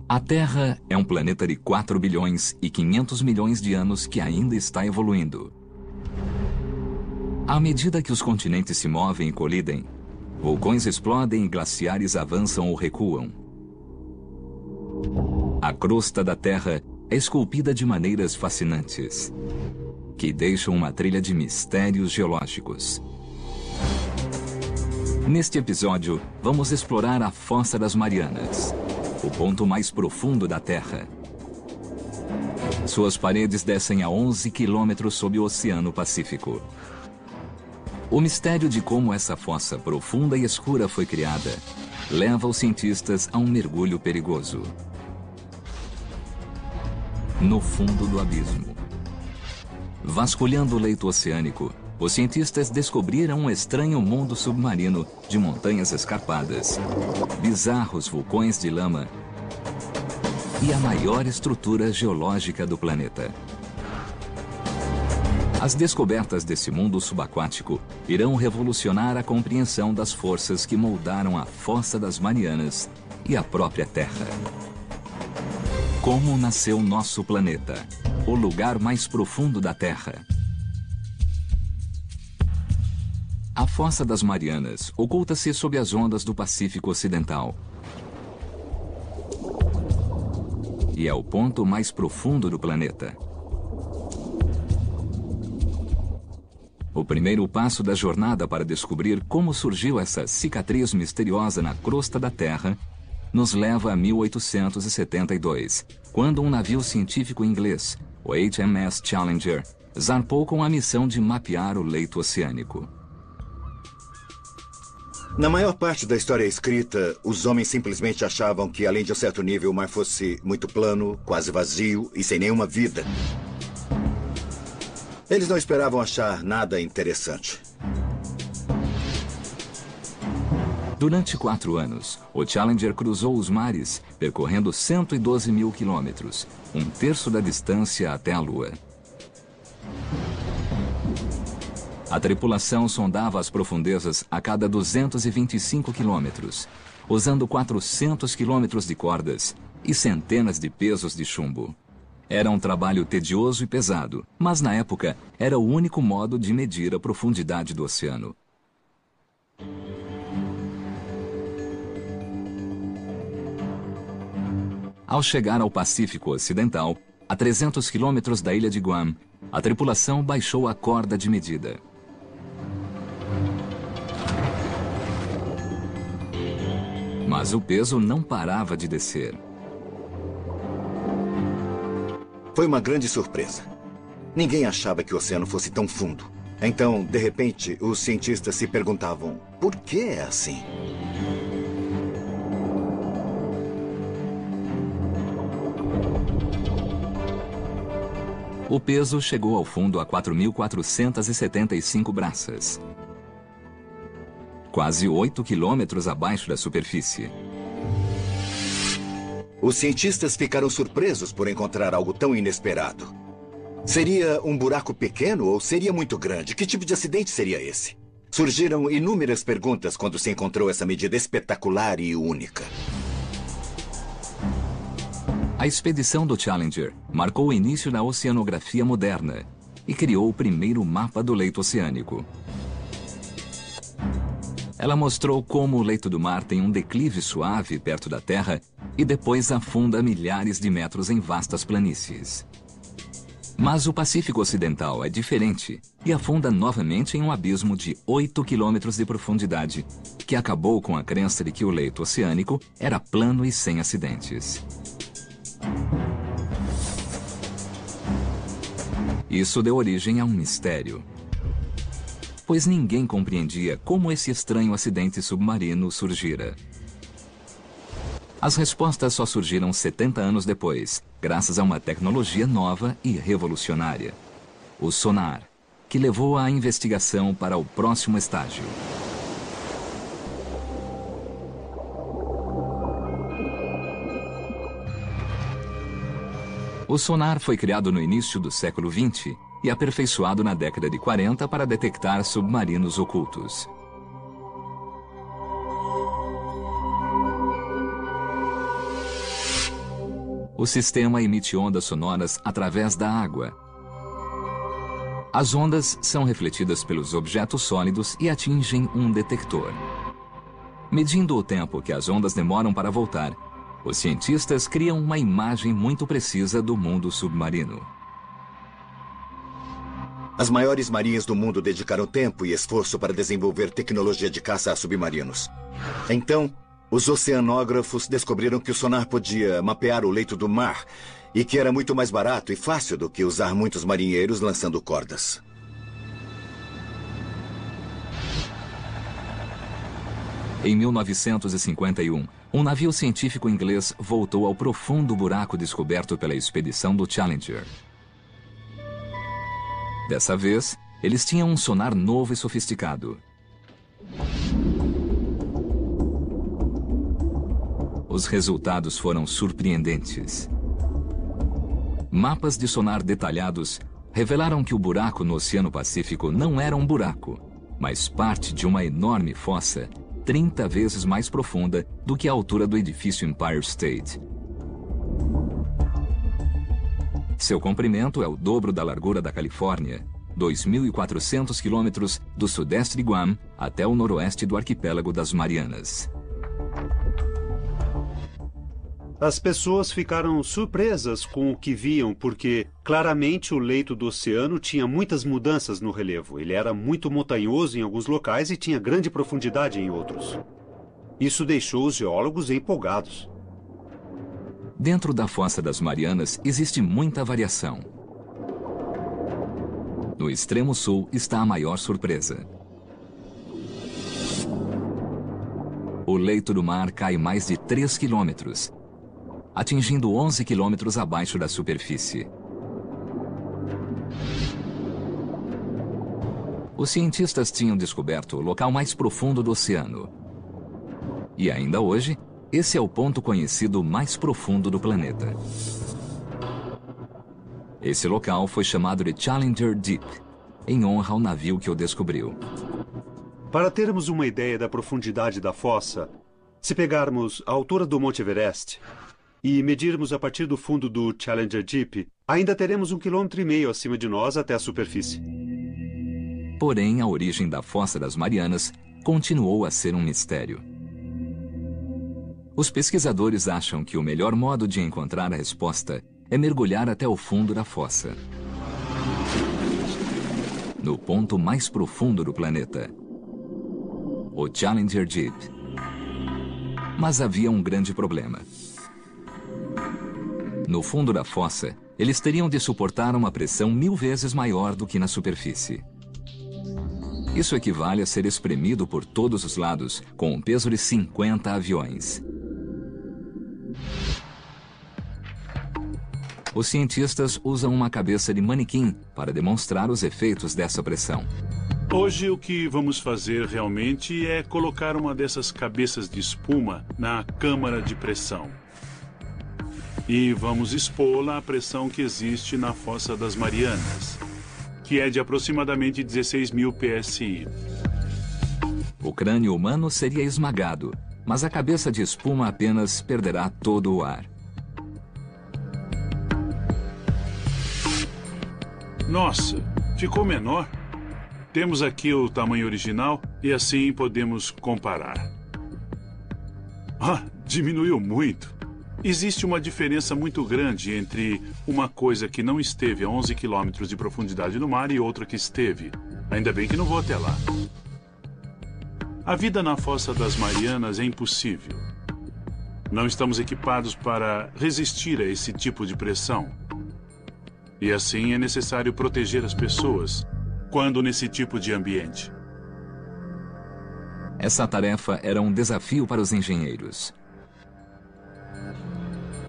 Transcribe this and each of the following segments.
A Terra é um planeta de 4 bilhões e 500 milhões de anos que ainda está evoluindo. À medida que os continentes se movem e colidem, vulcões explodem e glaciares avançam ou recuam. A crosta da Terra é esculpida de maneiras fascinantes, que deixam uma trilha de mistérios geológicos. Neste episódio, vamos explorar a Fossa das Marianas, o ponto mais profundo da Terra. Suas paredes descem a 11 quilômetros sob o Oceano Pacífico. O mistério de como essa fossa profunda e escura foi criada leva os cientistas a um mergulho perigoso. No fundo do abismo. Vasculhando o leito oceânico, os cientistas descobriram um estranho mundo submarino de montanhas escarpadas, bizarros vulcões de lama e a maior estrutura geológica do planeta. As descobertas desse mundo subaquático irão revolucionar a compreensão das forças que moldaram a Fossa das Marianas e a própria Terra. Como nasceu nosso planeta, o lugar mais profundo da Terra? A Fossa das Marianas oculta-se sob as ondas do Pacífico Ocidental. E é o ponto mais profundo do planeta. O primeiro passo da jornada para descobrir como surgiu essa cicatriz misteriosa na crosta da Terra nos leva a 1872, quando um navio científico inglês, o HMS Challenger, zarpou com a missão de mapear o leito oceânico. Na maior parte da história escrita, os homens simplesmente achavam que, além de um certo nível, o mar fosse muito plano, quase vazio e sem nenhuma vida. Eles não esperavam achar nada interessante. Durante 4 anos, o Challenger cruzou os mares, percorrendo 112 mil quilômetros, um terço da distância até a Lua. A tripulação sondava as profundezas a cada 225 quilômetros, usando 400 quilômetros de cordas e centenas de pesos de chumbo. Era um trabalho tedioso e pesado, mas na época era o único modo de medir a profundidade do oceano. Ao chegar ao Pacífico Ocidental, a 300 quilômetros da ilha de Guam, a tripulação baixou a corda de medida. Mas o peso não parava de descer. Foi uma grande surpresa. Ninguém achava que o oceano fosse tão fundo. Então, de repente, os cientistas se perguntavam: por que é assim? O peso chegou ao fundo a 4.475 braças. Quase 8 quilômetros abaixo da superfície. Os cientistas ficaram surpresos por encontrar algo tão inesperado. Seria um buraco pequeno ou seria muito grande? Que tipo de acidente seria esse? Surgiram inúmeras perguntas quando se encontrou essa medida espetacular e única. A expedição do Challenger marcou o início da oceanografia moderna e criou o primeiro mapa do leito oceânico. Ela mostrou como o leito do mar tem um declive suave perto da Terra e depois afunda milhares de metros em vastas planícies. Mas o Pacífico Ocidental é diferente e afunda novamente em um abismo de 8 quilômetros de profundidade, que acabou com a crença de que o leito oceânico era plano e sem acidentes. Isso deu origem a um mistério, pois ninguém compreendia como esse estranho acidente submarino surgira. As respostas só surgiram 70 anos depois, graças a uma tecnologia nova e revolucionária: o sonar, que levou a investigação para o próximo estágio. O sonar foi criado no início do século XX e aperfeiçoado na década de 40 para detectar submarinos ocultos. O sistema emite ondas sonoras através da água. As ondas são refletidas pelos objetos sólidos e atingem um detector. Medindo o tempo que as ondas demoram para voltar, os cientistas criam uma imagem muito precisa do mundo submarino. As maiores marinhas do mundo dedicaram tempo e esforço para desenvolver tecnologia de caça a submarinos. Então, os oceanógrafos descobriram que o sonar podia mapear o leito do mar e que era muito mais barato e fácil do que usar muitos marinheiros lançando cordas. Em 1951, um navio científico inglês voltou ao profundo buraco descoberto pela expedição do Challenger. Dessa vez, eles tinham um sonar novo e sofisticado. Os resultados foram surpreendentes. Mapas de sonar detalhados revelaram que o buraco no Oceano Pacífico não era um buraco, mas parte de uma enorme fossa 30 vezes mais profunda do que a altura do edifício Empire State. Seu comprimento é o dobro da largura da Califórnia, 2.400 quilômetros do sudeste de Guam até o noroeste do arquipélago das Marianas. As pessoas ficaram surpresas com o que viam, porque claramente o leito do oceano tinha muitas mudanças no relevo. Ele era muito montanhoso em alguns locais e tinha grande profundidade em outros. Isso deixou os geólogos empolgados. Dentro da Fossa das Marianas existe muita variação. No extremo sul está a maior surpresa. O leito do mar cai mais de 3 quilômetros, atingindo 11 quilômetros abaixo da superfície. Os cientistas tinham descoberto o local mais profundo do oceano. E ainda hoje, esse é o ponto conhecido mais profundo do planeta. Esse local foi chamado de Challenger Deep, em honra ao navio que o descobriu. Para termos uma ideia da profundidade da fossa, se pegarmos a altura do Monte Everest e medirmos a partir do fundo do Challenger Deep, ainda teremos 1,5 km acima de nós até a superfície. Porém, a origem da Fossa das Marianas continuou a ser um mistério. Os pesquisadores acham que o melhor modo de encontrar a resposta é mergulhar até o fundo da fossa. No ponto mais profundo do planeta, o Challenger Deep. Mas havia um grande problema. No fundo da fossa, eles teriam de suportar uma pressão 1000 vezes maior do que na superfície. Isso equivale a ser espremido por todos os lados com um peso de 50 aviões. Os cientistas usam uma cabeça de manequim para demonstrar os efeitos dessa pressão. Hoje o que vamos fazer realmente é colocar uma dessas cabeças de espuma na câmara de pressão. E vamos expô-la à pressão que existe na Fossa das Marianas, que é de aproximadamente 16.000 psi. O crânio humano seria esmagado, mas a cabeça de espuma apenas perderá todo o ar. Nossa, ficou menor. Temos aqui o tamanho original e assim podemos comparar. Ah, diminuiu muito. Existe uma diferença muito grande entre uma coisa que não esteve a 11 quilômetros de profundidade no mar e outra que esteve. Ainda bem que não vou até lá. A vida na Fossa das Marianas é impossível. Não estamos equipados para resistir a esse tipo de pressão. E assim é necessário proteger as pessoas quando nesse tipo de ambiente. Essa tarefa era um desafio para os engenheiros.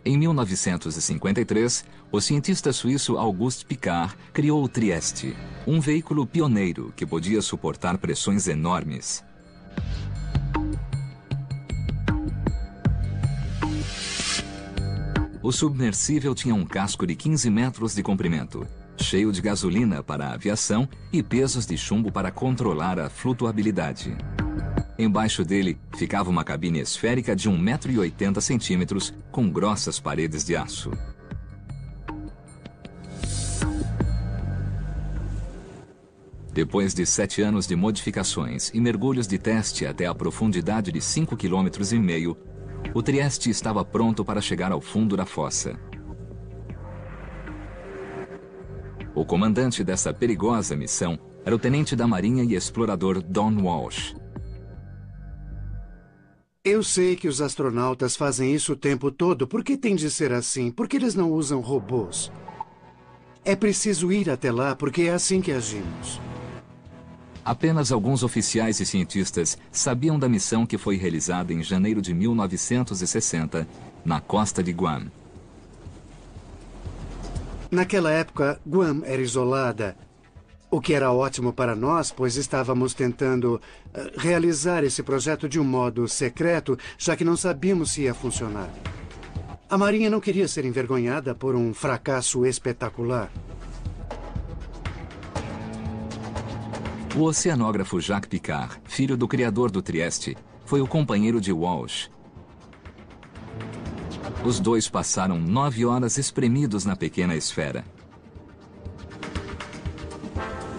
Em 1953, o cientista suíço Auguste Piccard criou o Trieste, um veículo pioneiro que podia suportar pressões enormes. O submersível tinha um casco de 15 metros de comprimento, cheio de gasolina para a aviação e pesos de chumbo para controlar a flutuabilidade. Embaixo dele ficava uma cabine esférica de 1,80 m com grossas paredes de aço. Depois de 7 anos de modificações e mergulhos de teste até a profundidade de 5,5 km, o Trieste estava pronto para chegar ao fundo da fossa. O comandante dessa perigosa missão era o tenente da Marinha e explorador Don Walsh. Eu sei que os astronautas fazem isso o tempo todo. Por que tem de ser assim? Por que eles não usam robôs? É preciso ir até lá porque é assim que agimos. Apenas alguns oficiais e cientistas sabiam da missão que foi realizada em janeiro de 1960, na costa de Guam. Naquela época, Guam era isolada, o que era ótimo para nós, pois estávamos tentando realizar esse projeto de um modo secreto, já que não sabíamos se ia funcionar. A Marinha não queria ser envergonhada por um fracasso espetacular. O oceanógrafo Jacques Piccard, filho do criador do Trieste, foi o companheiro de Walsh. Os dois passaram 9 horas espremidos na pequena esfera.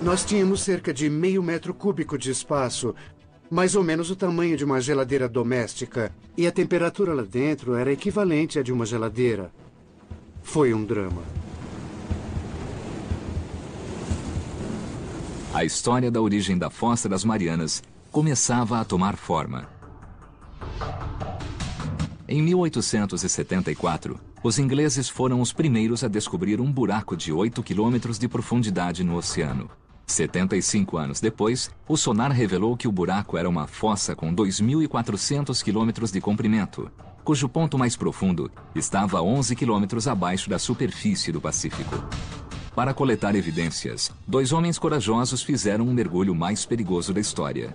Nós tínhamos cerca de meio metro cúbico de espaço, mais ou menos o tamanho de uma geladeira doméstica, e a temperatura lá dentro era equivalente à de uma geladeira. Foi um drama. A história da origem da Fossa das Marianas começava a tomar forma. Em 1874, os ingleses foram os primeiros a descobrir um buraco de 8 quilômetros de profundidade no oceano. 75 anos depois, o sonar revelou que o buraco era uma fossa com 2.400 quilômetros de comprimento, cujo ponto mais profundo estava a 11 quilômetros abaixo da superfície do Pacífico. Para coletar evidências, 2 homens corajosos fizeram um mergulho mais perigoso da história.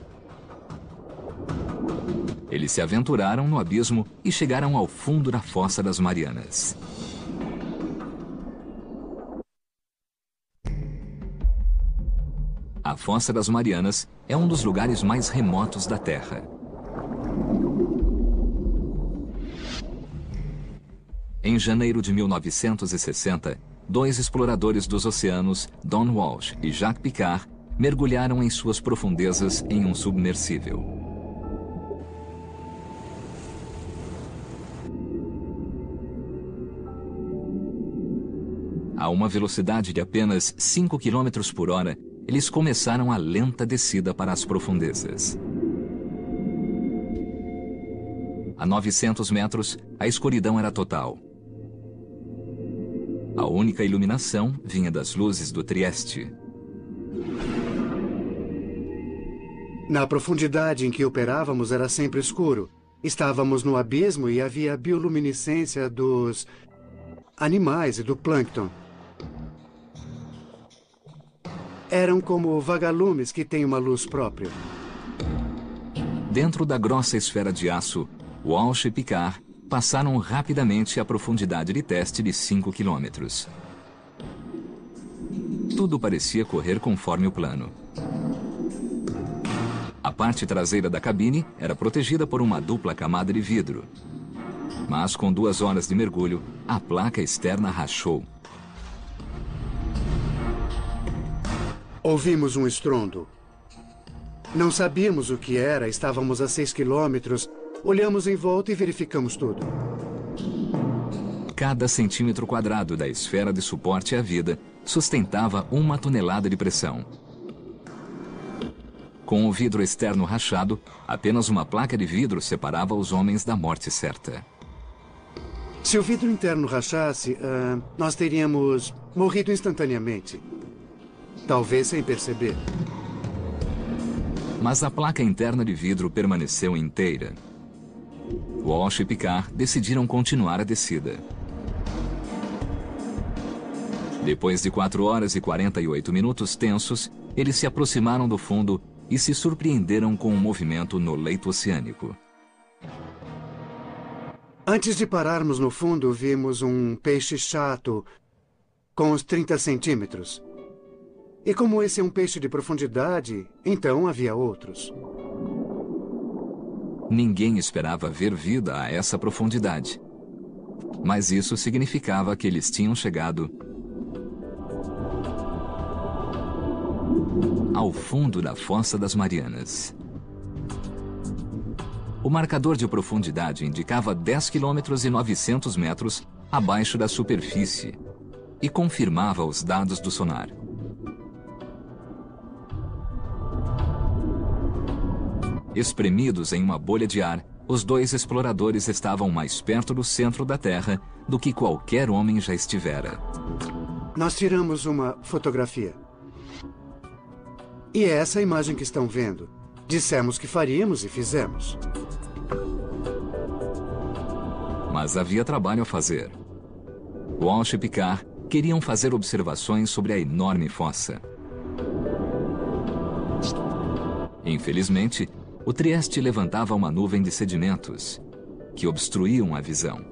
Eles se aventuraram no abismo e chegaram ao fundo da Fossa das Marianas. A Fossa das Marianas é um dos lugares mais remotos da Terra. Em janeiro de 1960, 2 exploradores dos oceanos, Don Walsh e Jacques Piccard, mergulharam em suas profundezas em um submersível. A uma velocidade de apenas 5 km por hora, eles começaram a lenta descida para as profundezas. A 900 metros, a escuridão era total. A única iluminação vinha das luzes do Trieste. Na profundidade em que operávamos era sempre escuro. Estávamos no abismo e havia a bioluminescência dos animais e do plâncton. Eram como vagalumes que têm uma luz própria. Dentro da grossa esfera de aço, Walsh e Piccard passaram rapidamente a profundidade de teste de 5 quilômetros. Tudo parecia correr conforme o plano. A parte traseira da cabine era protegida por uma dupla camada de vidro. Mas com 2 horas de mergulho, a placa externa rachou. Ouvimos um estrondo. Não sabíamos o que era, estávamos a 6 quilômetros. Olhamos em volta e verificamos tudo. Cada centímetro quadrado da esfera de suporte à vida sustentava 1 tonelada de pressão. Com o vidro externo rachado, apenas uma placa de vidro separava os homens da morte certa. Se o vidro interno rachasse, nós teríamos morrido instantaneamente. Talvez sem perceber. Mas a placa interna de vidro permaneceu inteira. Walsh e Piccard decidiram continuar a descida. Depois de 4 horas e 48 minutos tensos, eles se aproximaram do fundo e se surpreenderam com um movimento no leito oceânico. Antes de pararmos no fundo, vimos um peixe chato com uns 30 centímetros. E como esse é um peixe de profundidade, então havia outros. Ninguém esperava ver vida a essa profundidade. Mas isso significava que eles tinham chegado ao fundo da Fossa das Marianas. O marcador de profundidade indicava 10 quilômetros e 900 metros abaixo da superfície e confirmava os dados do sonar. Espremidos em uma bolha de ar, os dois exploradores estavam mais perto do centro da Terra do que qualquer homem já estivera. Nós tiramos uma fotografia. E é essa a imagem que estão vendo. Dissemos que faríamos e fizemos. Mas havia trabalho a fazer. Walsh e Picard queriam fazer observações sobre a enorme fossa. Infelizmente, o Trieste levantava uma nuvem de sedimentos que obstruíam a visão.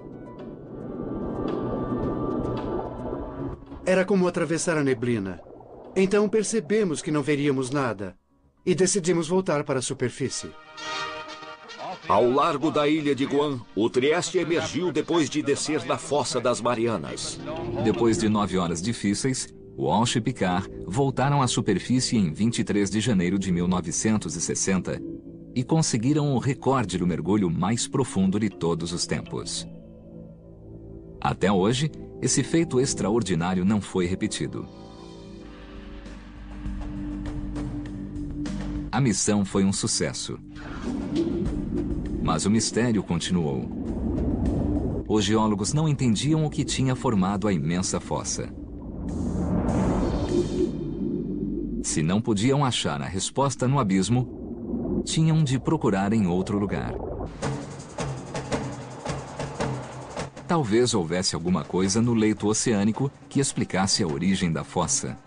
Era como atravessar a neblina. Então percebemos que não veríamos nada e decidimos voltar para a superfície. Ao largo da ilha de Guam, o Trieste emergiu depois de descer da Fossa das Marianas. Depois de 9 horas difíceis, Walsh e Picard voltaram à superfície em 23 de janeiro de 1960 e conseguiram o recorde do mergulho mais profundo de todos os tempos. Até hoje, esse feito extraordinário não foi repetido. A missão foi um sucesso. Mas o mistério continuou. Os geólogos não entendiam o que tinha formado a imensa fossa. Se não podiam achar a resposta no abismo, tinham de procurar em outro lugar. Talvez houvesse alguma coisa no leito oceânico que explicasse a origem da fossa.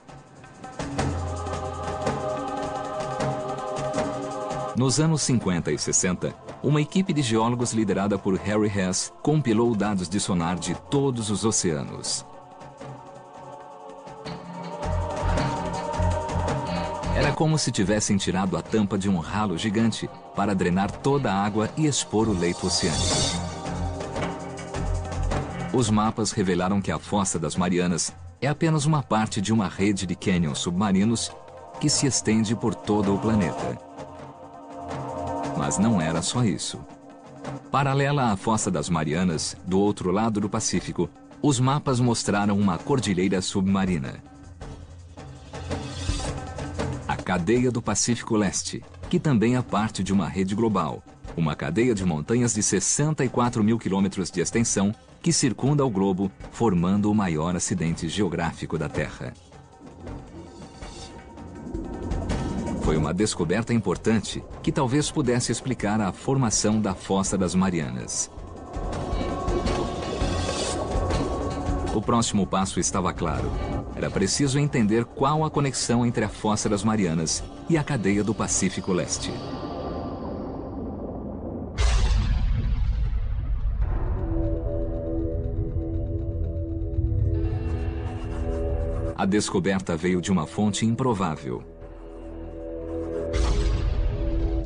Nos anos 50 e 60, uma equipe de geólogos liderada por Harry Hess compilou dados de sonar de todos os oceanos. Era como se tivessem tirado a tampa de um ralo gigante para drenar toda a água e expor o leito oceânico. Os mapas revelaram que a Fossa das Marianas é apenas uma parte de uma rede de cânions submarinos que se estende por todo o planeta. Mas não era só isso. Paralela à Fossa das Marianas, do outro lado do Pacífico, os mapas mostraram uma cordilheira submarina. A cadeia do Pacífico Leste, que também é parte de uma rede global, uma cadeia de montanhas de 64 mil quilômetros de extensão que circunda o globo, formando o maior acidente geográfico da Terra. Foi uma descoberta importante que talvez pudesse explicar a formação da Fossa das Marianas. O próximo passo estava claro. Era preciso entender qual a conexão entre a Fossa das Marianas e a cadeia do Pacífico Leste. A descoberta veio de uma fonte improvável.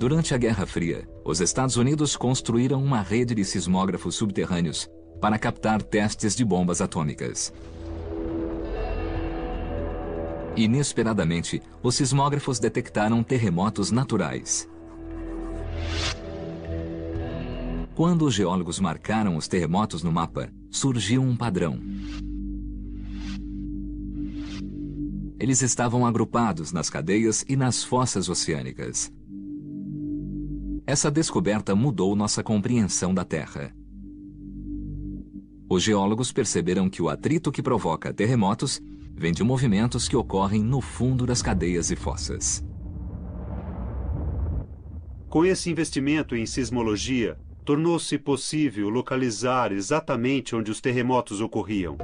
Durante a Guerra Fria, os Estados Unidos construíram uma rede de sismógrafos subterrâneos para captar testes de bombas atômicas. Inesperadamente, os sismógrafos detectaram terremotos naturais. Quando os geólogos marcaram os terremotos no mapa, surgiu um padrão. Eles estavam agrupados nas cadeias e nas fossas oceânicas. Essa descoberta mudou nossa compreensão da Terra. Os geólogos perceberam que o atrito que provoca terremotos vem de movimentos que ocorrem no fundo das cadeias e fossas. Com esse investimento em sismologia, tornou-se possível localizar exatamente onde os terremotos ocorriam.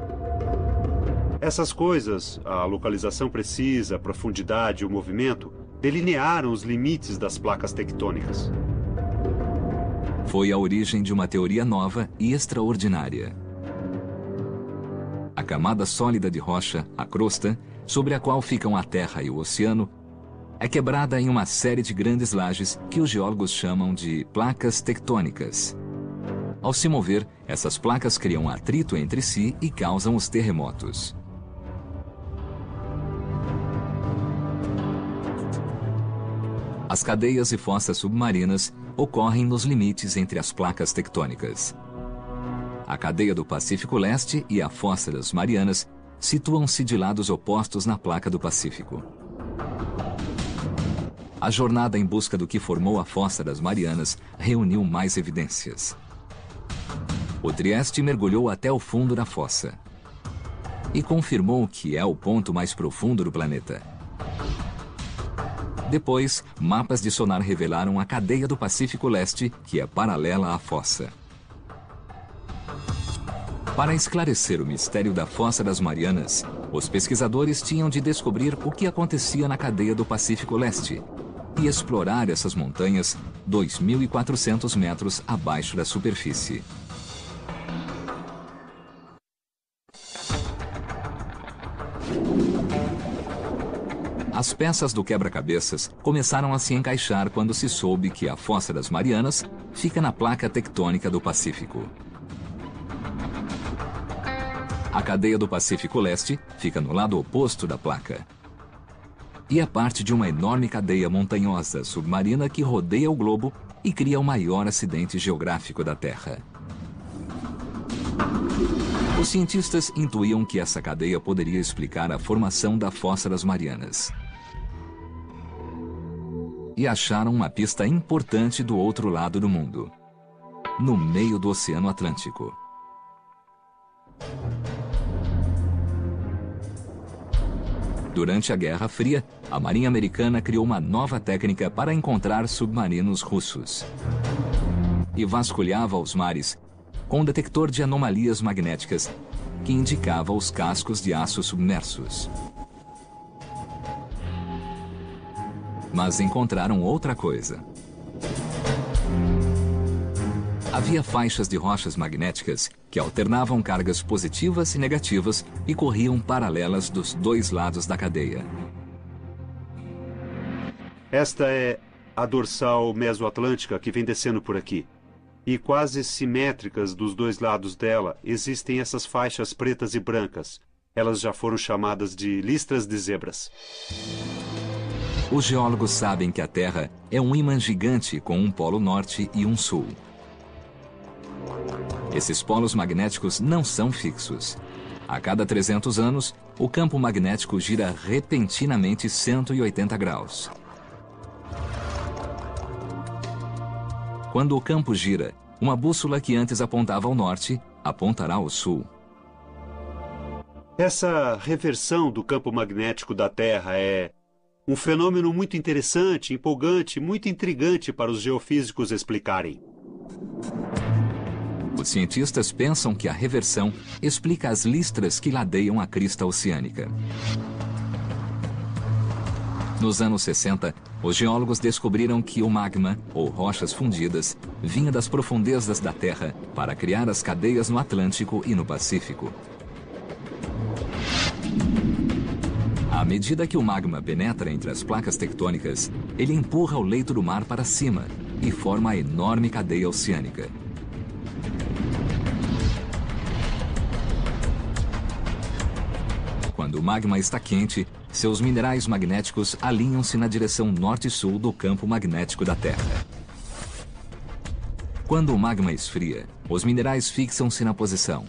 Essas coisas, a localização precisa, a profundidade e o movimento, delinearam os limites das placas tectônicas. Foi a origem de uma teoria nova e extraordinária. A camada sólida de rocha, a crosta, sobre a qual ficam a terra e o oceano, é quebrada em uma série de grandes lajes que os geólogos chamam de placas tectônicas. Ao se mover, essas placas criam atrito entre si e causam os terremotos. As cadeias e fossas submarinas ocorrem nos limites entre as placas tectônicas. A cadeia do Pacífico Leste e a fossa das Marianas situam-se de lados opostos na placa do Pacífico. A jornada em busca do que formou a fossa das Marianas reuniu mais evidências. O Trieste mergulhou até o fundo da fossa e confirmou que é o ponto mais profundo do planeta. Depois, mapas de sonar revelaram a cadeia do Pacífico Leste, que é paralela à fossa. Para esclarecer o mistério da Fossa das Marianas, os pesquisadores tinham de descobrir o que acontecia na cadeia do Pacífico Leste e explorar essas montanhas 2.400 metros abaixo da superfície. As peças do quebra-cabeças começaram a se encaixar quando se soube que a Fossa das Marianas fica na placa tectônica do Pacífico. A cadeia do Pacífico Leste fica no lado oposto da placa. E é parte de uma enorme cadeia montanhosa submarina que rodeia o globo e cria o maior acidente geográfico da Terra. Os cientistas intuíam que essa cadeia poderia explicar a formação da Fossa das Marianas. E acharam uma pista importante do outro lado do mundo, no meio do Oceano Atlântico. Durante a Guerra Fria, a Marinha Americana criou uma nova técnica para encontrar submarinos russos. E vasculhava os mares com um detector de anomalias magnéticas que indicava os cascos de aço submersos. Mas encontraram outra coisa. Havia faixas de rochas magnéticas que alternavam cargas positivas e negativas e corriam paralelas dos dois lados da cadeia. Esta é a dorsal mesoatlântica que vem descendo por aqui. E quase simétricas dos dois lados dela existem essas faixas pretas e brancas. Elas já foram chamadas de listras de zebras. Os geólogos sabem que a Terra é um ímã gigante com um polo norte e um sul. Esses polos magnéticos não são fixos. A cada 300 anos, o campo magnético gira repentinamente 180 graus. Quando o campo gira, uma bússola que antes apontava ao norte, apontará ao sul. Essa reversão do campo magnético da Terra é um fenômeno muito interessante, empolgante, muito intrigante para os geofísicos explicarem. Os cientistas pensam que a reversão explica as listras que ladeiam a crista oceânica. Nos anos 60, os geólogos descobriram que o magma, ou rochas fundidas, vinha das profundezas da Terra para criar as cadeias no Atlântico e no Pacífico. À medida que o magma penetra entre as placas tectônicas, ele empurra o leito do mar para cima e forma a enorme cadeia oceânica. Quando o magma está quente, seus minerais magnéticos alinham-se na direção norte-sul do campo magnético da Terra. Quando o magma esfria, os minerais fixam-se na posição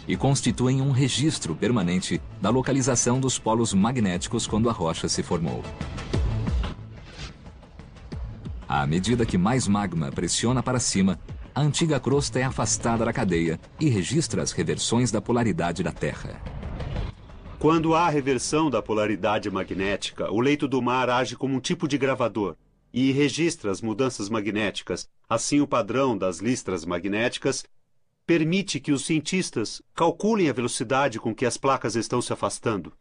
e constituem um registro permanente da localização dos polos magnéticos quando a rocha se formou. À medida que mais magma pressiona para cima, a antiga crosta é afastada da cadeia e registra as reversões da polaridade da Terra. Quando há reversão da polaridade magnética, o leito do mar age como um tipo de gravador e registra as mudanças magnéticas. Assim, o padrão das listras magnéticas permite que os cientistas calculem a velocidade com que as placas estão se afastando.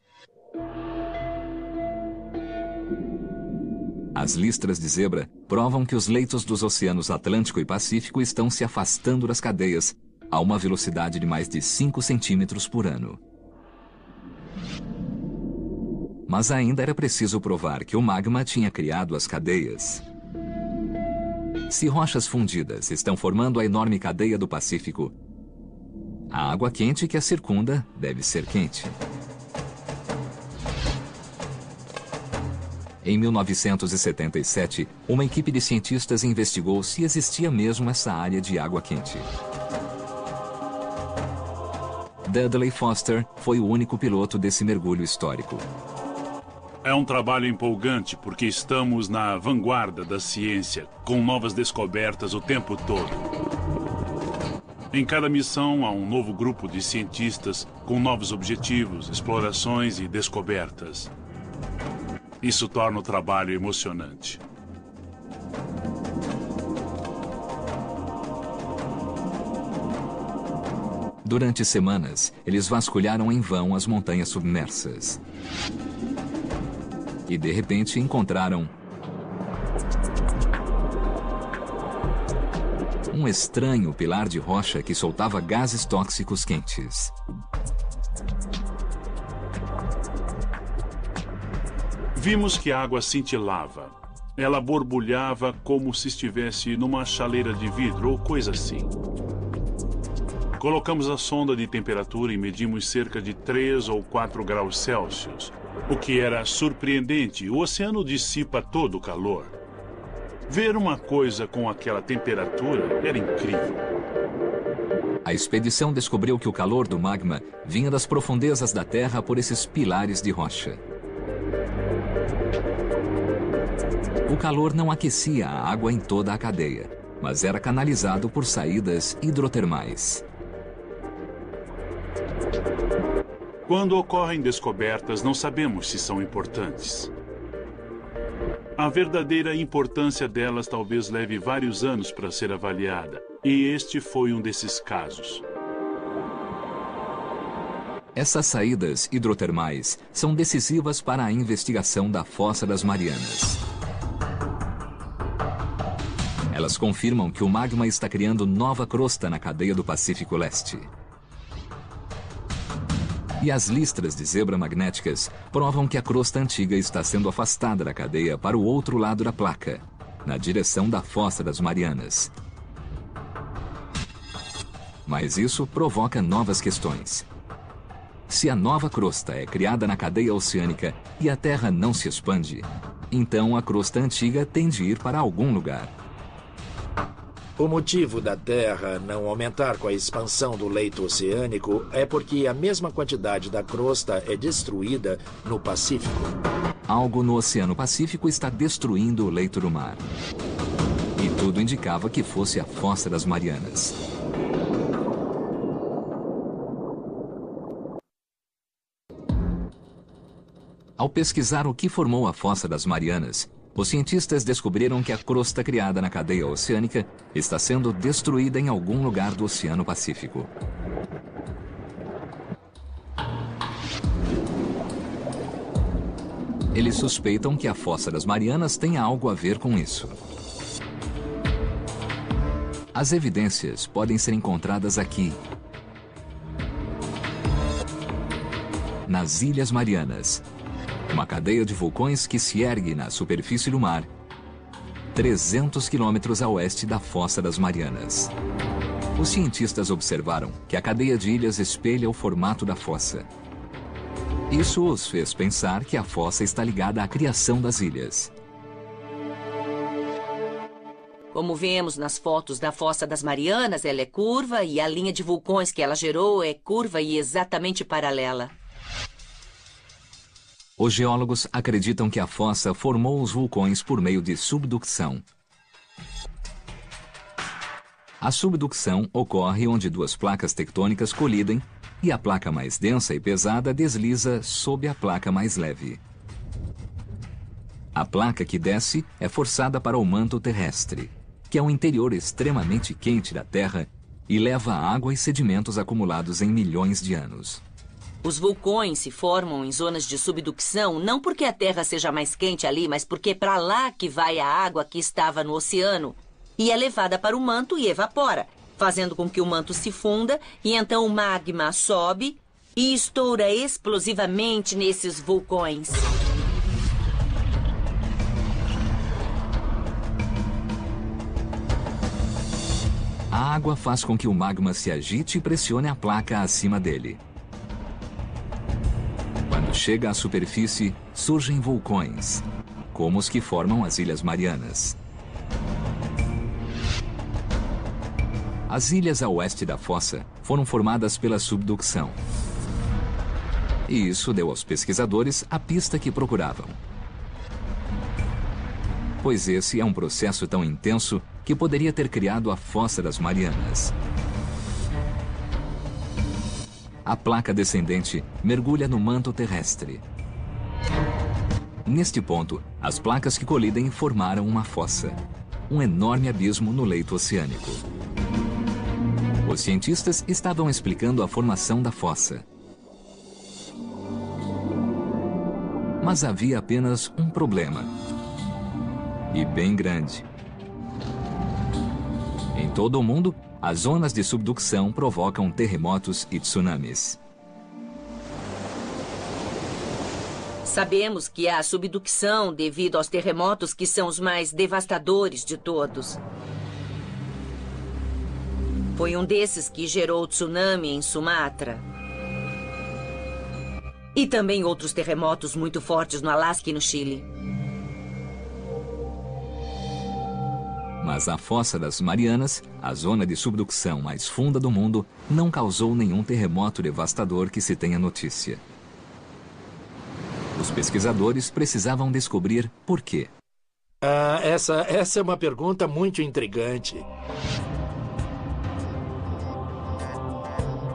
As listras de zebra provam que os leitos dos oceanos Atlântico e Pacífico estão se afastando das cadeias a uma velocidade de mais de 5 centímetros por ano. Mas ainda era preciso provar que o magma tinha criado as cadeias. Se rochas fundidas estão formando a enorme cadeia do Pacífico, a água quente que a circunda deve ser quente. Em 1977, uma equipe de cientistas investigou se existia mesmo essa área de água quente. Dudley Foster foi o único piloto desse mergulho histórico. É um trabalho empolgante porque estamos na vanguarda da ciência, com novas descobertas o tempo todo. Em cada missão há um novo grupo de cientistas com novos objetivos, explorações e descobertas. Isso torna o trabalho emocionante. Durante semanas, eles vasculharam em vão as montanhas submersas. E, de repente, encontraram um estranho pilar de rocha que soltava gases tóxicos quentes. Vimos que a água cintilava. Ela borbulhava como se estivesse numa chaleira de vidro ou coisa assim. Colocamos a sonda de temperatura e medimos cerca de 3 ou 4 graus Celsius, o que era surpreendente. O oceano dissipa todo o calor. Ver uma coisa com aquela temperatura era incrível. A expedição descobriu que o calor do magma vinha das profundezas da Terra por esses pilares de rocha. O calor não aquecia a água em toda a cadeia, mas era canalizado por saídas hidrotermais. Quando ocorrem descobertas, não sabemos se são importantes. A verdadeira importância delas talvez leve vários anos para ser avaliada, e este foi um desses casos. Essas saídas hidrotermais são decisivas para a investigação da Fossa das Marianas. Elas confirmam que o magma está criando nova crosta na cadeia do Pacífico Leste. E as listras de zebra magnéticas provam que a crosta antiga está sendo afastada da cadeia para o outro lado da placa, na direção da Fossa das Marianas. Mas isso provoca novas questões. Se a nova crosta é criada na cadeia oceânica e a Terra não se expande, então a crosta antiga tem de ir para algum lugar. O motivo da Terra não aumentar com a expansão do leito oceânico é porque a mesma quantidade da crosta é destruída no Pacífico. Algo no Oceano Pacífico está destruindo o leito do mar. E tudo indicava que fosse a Fossa das Marianas. Ao pesquisar o que formou a Fossa das Marianas, os cientistas descobriram que a crosta criada na cadeia oceânica está sendo destruída em algum lugar do Oceano Pacífico. Eles suspeitam que a Fossa das Marianas tenha algo a ver com isso. As evidências podem ser encontradas aqui, nas Ilhas Marianas, uma cadeia de vulcões que se ergue na superfície do mar, 300 quilômetros a oeste da Fossa das Marianas. Os cientistas observaram que a cadeia de ilhas espelha o formato da fossa. Isso os fez pensar que a fossa está ligada à criação das ilhas. Como vemos nas fotos da Fossa das Marianas, ela é curva e a linha de vulcões que ela gerou é curva e exatamente paralela. Os geólogos acreditam que a fossa formou os vulcões por meio de subducção. A subducção ocorre onde duas placas tectônicas colidem e a placa mais densa e pesada desliza sob a placa mais leve. A placa que desce é forçada para o manto terrestre, que é um interior extremamente quente da Terra e leva água e sedimentos acumulados em milhões de anos. Os vulcões se formam em zonas de subducção não porque a Terra seja mais quente ali, mas porque é para lá que vai a água que estava no oceano e é levada para o manto e evapora, fazendo com que o manto se funda e então o magma sobe e estoura explosivamente nesses vulcões. A água faz com que o magma se agite e pressione a placa acima dele. Quando chega à superfície, surgem vulcões, como os que formam as Ilhas Marianas. As ilhas a oeste da fossa foram formadas pela subducção. E isso deu aos pesquisadores a pista que procuravam. Pois esse é um processo tão intenso que poderia ter criado a Fossa das Marianas. A placa descendente mergulha no manto terrestre. Neste ponto, as placas que colidem formaram uma fossa, um enorme abismo no leito oceânico. Os cientistas estavam explicando a formação da fossa. Mas havia apenas um problema. E bem grande. Em todo o mundo, as zonas de subducção provocam terremotos e tsunamis. Sabemos que há subducção devido aos terremotos que são os mais devastadores de todos. Foi um desses que gerou o tsunami em Sumatra. E também outros terremotos muito fortes no Alasca e no Chile. Mas a Fossa das Marianas, a zona de subducção mais funda do mundo, não causou nenhum terremoto devastador que se tenha notícia. Os pesquisadores precisavam descobrir por quê. Essa é uma pergunta muito intrigante.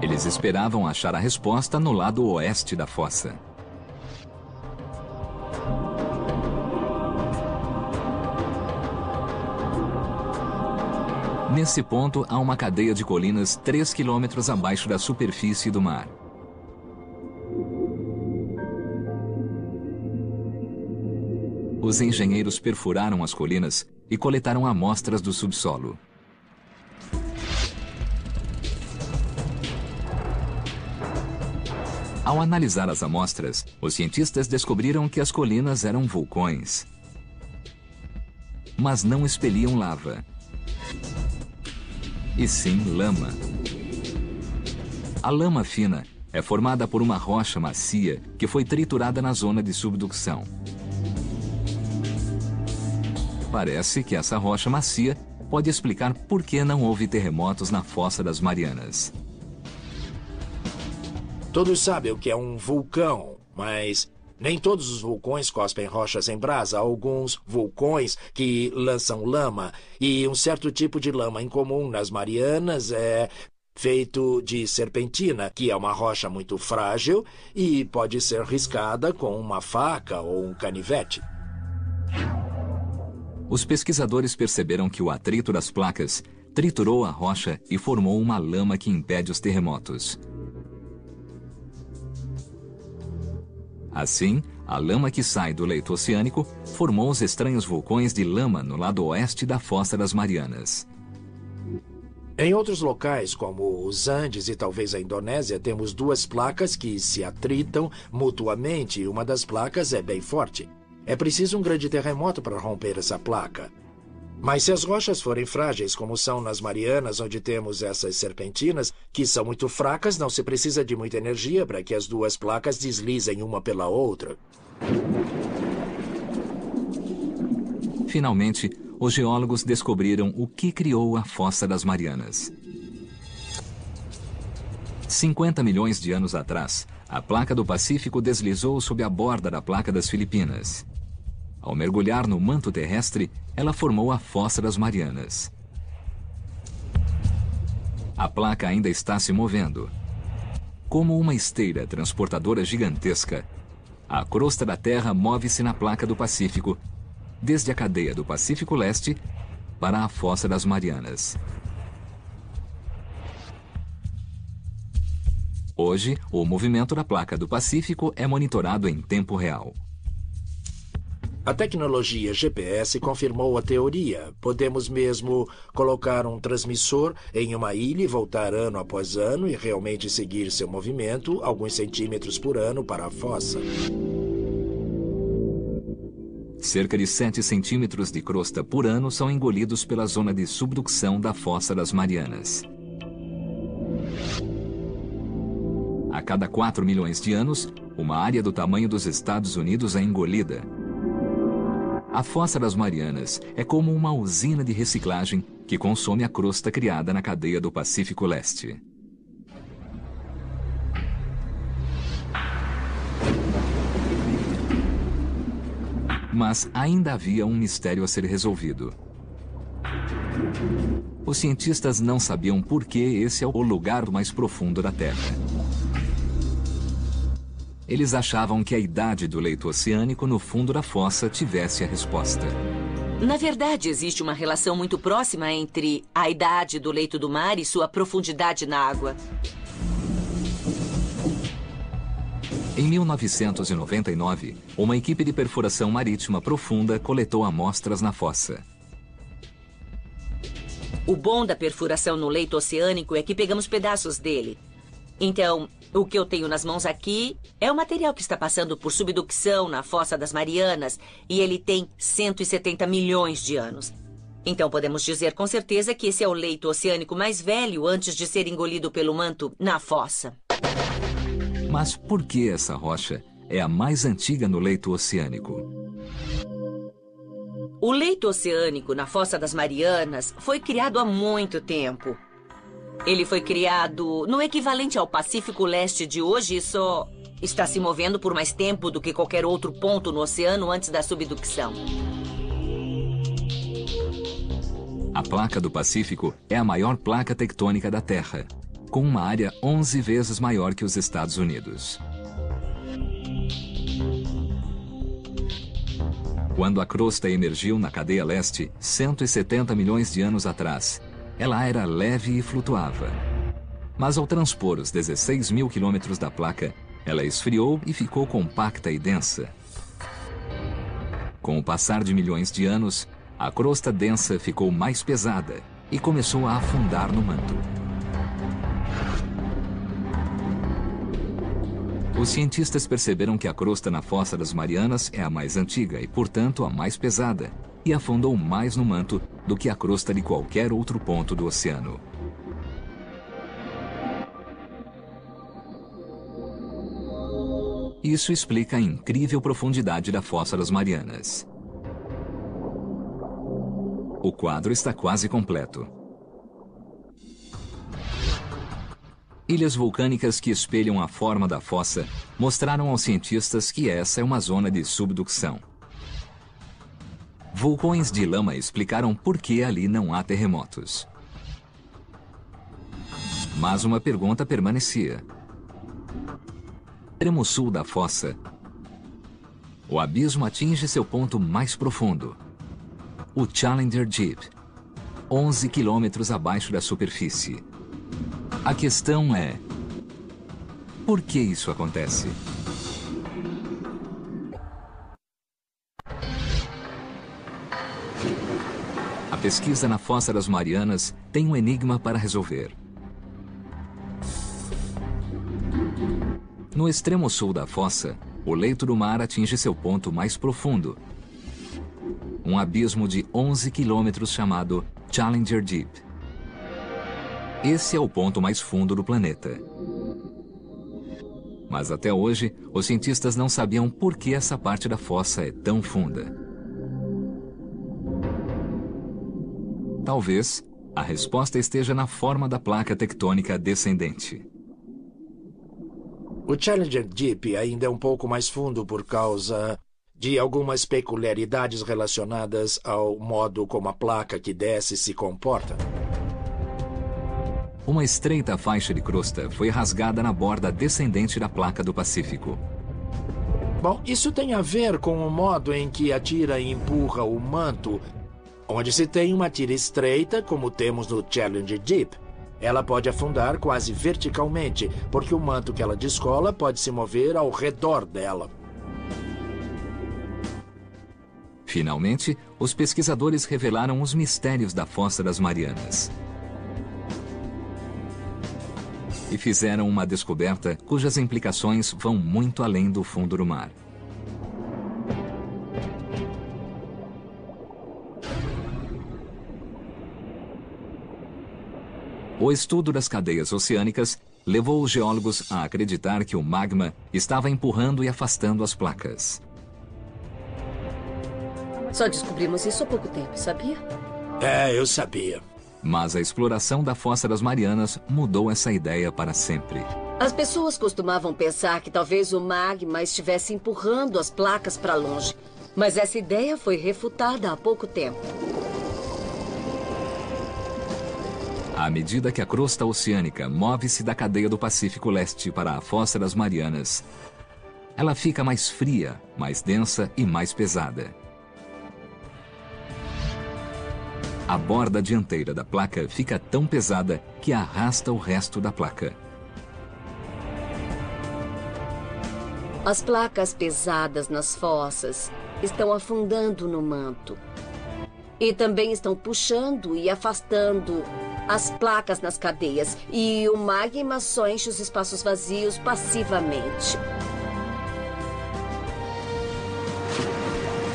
Eles esperavam achar a resposta no lado oeste da fossa. Nesse ponto, há uma cadeia de colinas 3 quilômetros abaixo da superfície do mar. Os engenheiros perfuraram as colinas e coletaram amostras do subsolo. Ao analisar as amostras, os cientistas descobriram que as colinas eram vulcões, mas não expeliam lava, e sim lama. A lama fina é formada por uma rocha macia que foi triturada na zona de subducção. Parece que essa rocha macia pode explicar por que não houve terremotos na Fossa das Marianas. Todos sabem o que é um vulcão, mas nem todos os vulcões cospem rochas em brasa. Há alguns vulcões que lançam lama, e um certo tipo de lama incomum nas Marianas é feito de serpentina, que é uma rocha muito frágil e pode ser riscada com uma faca ou um canivete. Os pesquisadores perceberam que o atrito das placas triturou a rocha e formou uma lama que impede os terremotos. Assim, a lama que sai do leito oceânico formou os estranhos vulcões de lama no lado oeste da Fossa das Marianas. Em outros locais, como os Andes e talvez a Indonésia, temos duas placas que se atritam mutuamente e uma das placas é bem forte. É preciso um grande terremoto para romper essa placa. Mas se as rochas forem frágeis, como são nas Marianas, onde temos essas serpentinas, que são muito fracas, não se precisa de muita energia para que as duas placas deslizem uma pela outra. Finalmente, os geólogos descobriram o que criou a Fossa das Marianas. 50 milhões de anos atrás, a placa do Pacífico deslizou sob a borda da placa das Filipinas. Ao mergulhar no manto terrestre, ela formou a Fossa das Marianas. A placa ainda está se movendo. Como uma esteira transportadora gigantesca, a crosta da Terra move-se na placa do Pacífico, desde a cadeia do Pacífico Leste para a Fossa das Marianas. Hoje, o movimento da placa do Pacífico é monitorado em tempo real. A tecnologia GPS confirmou a teoria. Podemos mesmo colocar um transmissor em uma ilha e voltar ano após ano e realmente seguir seu movimento alguns centímetros por ano para a fossa. Cerca de 7 centímetros de crosta por ano são engolidos pela zona de subducção da Fossa das Marianas. A cada 4 milhões de anos, uma área do tamanho dos Estados Unidos é engolida. A Fossa das Marianas é como uma usina de reciclagem que consome a crosta criada na cadeia do Pacífico Leste. Mas ainda havia um mistério a ser resolvido. Os cientistas não sabiam por que esse é o lugar mais profundo da Terra. Eles achavam que a idade do leito oceânico no fundo da fossa tivesse a resposta. Na verdade, existe uma relação muito próxima entre a idade do leito do mar e sua profundidade na água. Em 1999, uma equipe de perfuração marítima profunda coletou amostras na fossa. O bom da perfuração no leito oceânico é que pegamos pedaços dele. Então, o que eu tenho nas mãos aqui é o material que está passando por subducção na Fossa das Marianas e ele tem 170 milhões de anos. Então podemos dizer com certeza que esse é o leito oceânico mais velho antes de ser engolido pelo manto na fossa. Mas por que essa rocha é a mais antiga no leito oceânico? O leito oceânico na Fossa das Marianas foi criado há muito tempo. Ele foi criado no equivalente ao Pacífico Leste de hoje e só está se movendo por mais tempo do que qualquer outro ponto no oceano antes da subducção. A placa do Pacífico é a maior placa tectônica da Terra, com uma área 11 vezes maior que os Estados Unidos. Quando a crosta emergiu na cadeia leste, 170 milhões de anos atrás, ela era leve e flutuava. Mas ao transpor os 16 mil quilômetros da placa, ela esfriou e ficou compacta e densa. Com o passar de milhões de anos, a crosta densa ficou mais pesada e começou a afundar no manto. Os cientistas perceberam que a crosta na Fossa das Marianas é a mais antiga e, portanto, a mais pesada, e afundou mais no manto do que a crosta de qualquer outro ponto do oceano. Isso explica a incrível profundidade da Fossa das Marianas. O quadro está quase completo. Ilhas vulcânicas que espelham a forma da fossa mostraram aos cientistas que essa é uma zona de subducção. Vulcões de lama explicaram por que ali não há terremotos. Mas uma pergunta permanecia. No extremo sul da fossa, o abismo atinge seu ponto mais profundo, o Challenger Deep, 11 quilômetros abaixo da superfície. A questão é: por que isso acontece? A pesquisa na Fossa das Marianas tem um enigma para resolver. No extremo sul da fossa, o leito do mar atinge seu ponto mais profundo, um abismo de 11 quilômetros chamado Challenger Deep. Esse é o ponto mais fundo do planeta. Mas até hoje, os cientistas não sabiam por que essa parte da fossa é tão funda. Talvez a resposta esteja na forma da placa tectônica descendente. O Challenger Deep ainda é um pouco mais fundo por causa de algumas peculiaridades relacionadas ao modo como a placa que desce se comporta. Uma estreita faixa de crosta foi rasgada na borda descendente da placa do Pacífico. Bom, isso tem a ver com o modo em que a tira empurra o manto, onde se tem uma tira estreita, como temos no Challenger Deep. Ela pode afundar quase verticalmente, porque o manto que ela descola pode se mover ao redor dela. Finalmente, os pesquisadores revelaram os mistérios da Fossa das Marianas. E fizeram uma descoberta cujas implicações vão muito além do fundo do mar. O estudo das cadeias oceânicas levou os geólogos a acreditar que o magma estava empurrando e afastando as placas. Só descobrimos isso há pouco tempo, sabia? Eu sabia. Mas a exploração da Fossa das Marianas mudou essa ideia para sempre. As pessoas costumavam pensar que talvez o magma estivesse empurrando as placas para longe. Mas essa ideia foi refutada há pouco tempo. À medida que a crosta oceânica move-se da cadeia do Pacífico Leste para a Fossa das Marianas, ela fica mais fria, mais densa e mais pesada. A borda dianteira da placa fica tão pesada que arrasta o resto da placa. As placas pesadas nas fossas estão afundando no manto. E também estão puxando e afastando as placas nas cadeias. E o magma só enche os espaços vazios passivamente.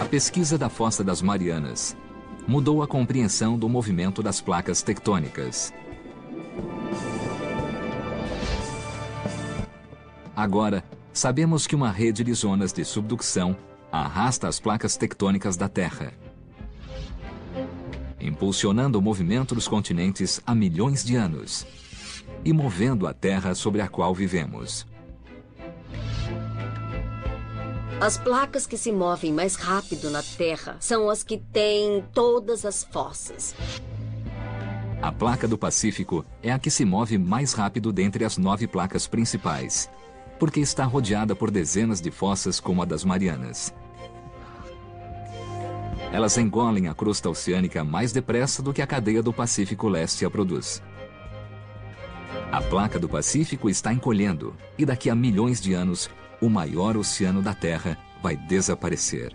A pesquisa da Fossa das Marianas mudou a compreensão do movimento das placas tectônicas. Agora, sabemos que uma rede de zonas de subducção arrasta as placas tectônicas da Terra, impulsionando o movimento dos continentes há milhões de anos e movendo a Terra sobre a qual vivemos. As placas que se movem mais rápido na Terra são as que têm todas as fossas. A placa do Pacífico é a que se move mais rápido dentre as 9 placas principais, porque está rodeada por dezenas de fossas como a das Marianas. Elas engolem a crosta oceânica mais depressa do que a cadeia do Pacífico Leste a produz. A placa do Pacífico está encolhendo e daqui a milhões de anos, o maior oceano da Terra vai desaparecer.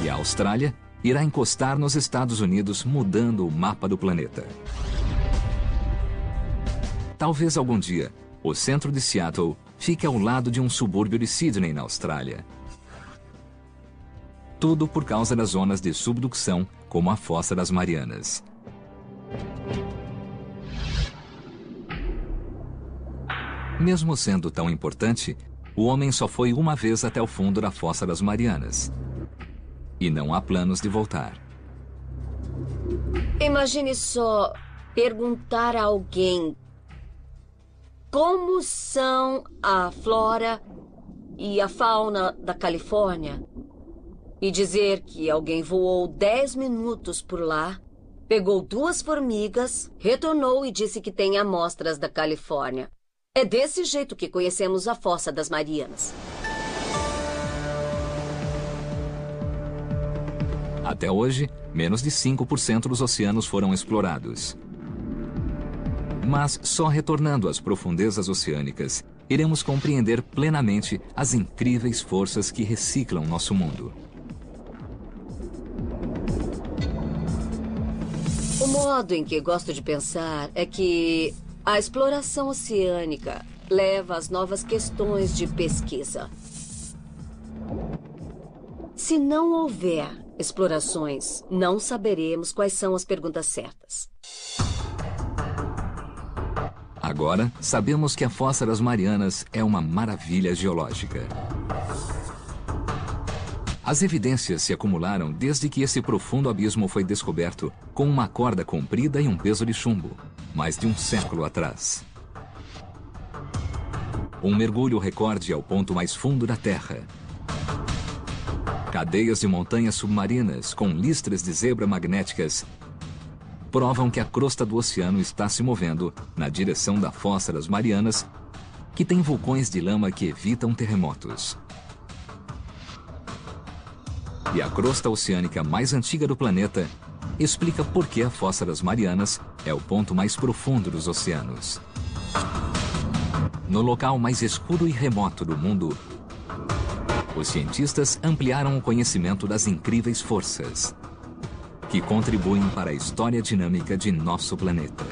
E a Austrália irá encostar nos Estados Unidos, mudando o mapa do planeta. Talvez algum dia, o centro de Seattle fique ao lado de um subúrbio de Sydney, na Austrália. Tudo por causa das zonas de subducção, como a Fossa das Marianas. Mesmo sendo tão importante, o homem só foi uma vez até o fundo da Fossa das Marianas. E não há planos de voltar. Imagine só perguntar a alguém como são a flora e a fauna da Califórnia e dizer que alguém voou 10 minutos por lá, pegou 2 formigas, retornou e disse que tem amostras da Califórnia. É desse jeito que conhecemos a Fossa das Marianas. Até hoje, menos de 5% dos oceanos foram explorados. Mas só retornando às profundezas oceânicas, iremos compreender plenamente as incríveis forças que reciclam nosso mundo. O modo em que gosto de pensar é que a exploração oceânica leva às novas questões de pesquisa. Se não houver explorações, não saberemos quais são as perguntas certas. Agora, sabemos que a Fossa das Marianas é uma maravilha geológica. As evidências se acumularam desde que esse profundo abismo foi descoberto com uma corda comprida e um peso de chumbo, mais de um século atrás. Um mergulho recorde ao ponto mais fundo da Terra. Cadeias de montanhas submarinas com listras de zebra magnéticas provam que a crosta do oceano está se movendo na direção da Fossa das Marianas, que tem vulcões de lama que evitam terremotos. E a crosta oceânica mais antiga do planeta explica por que a Fossa das Marianas é o ponto mais profundo dos oceanos. No local mais escuro e remoto do mundo, os cientistas ampliaram o conhecimento das incríveis forças que contribuem para a história dinâmica de nosso planeta.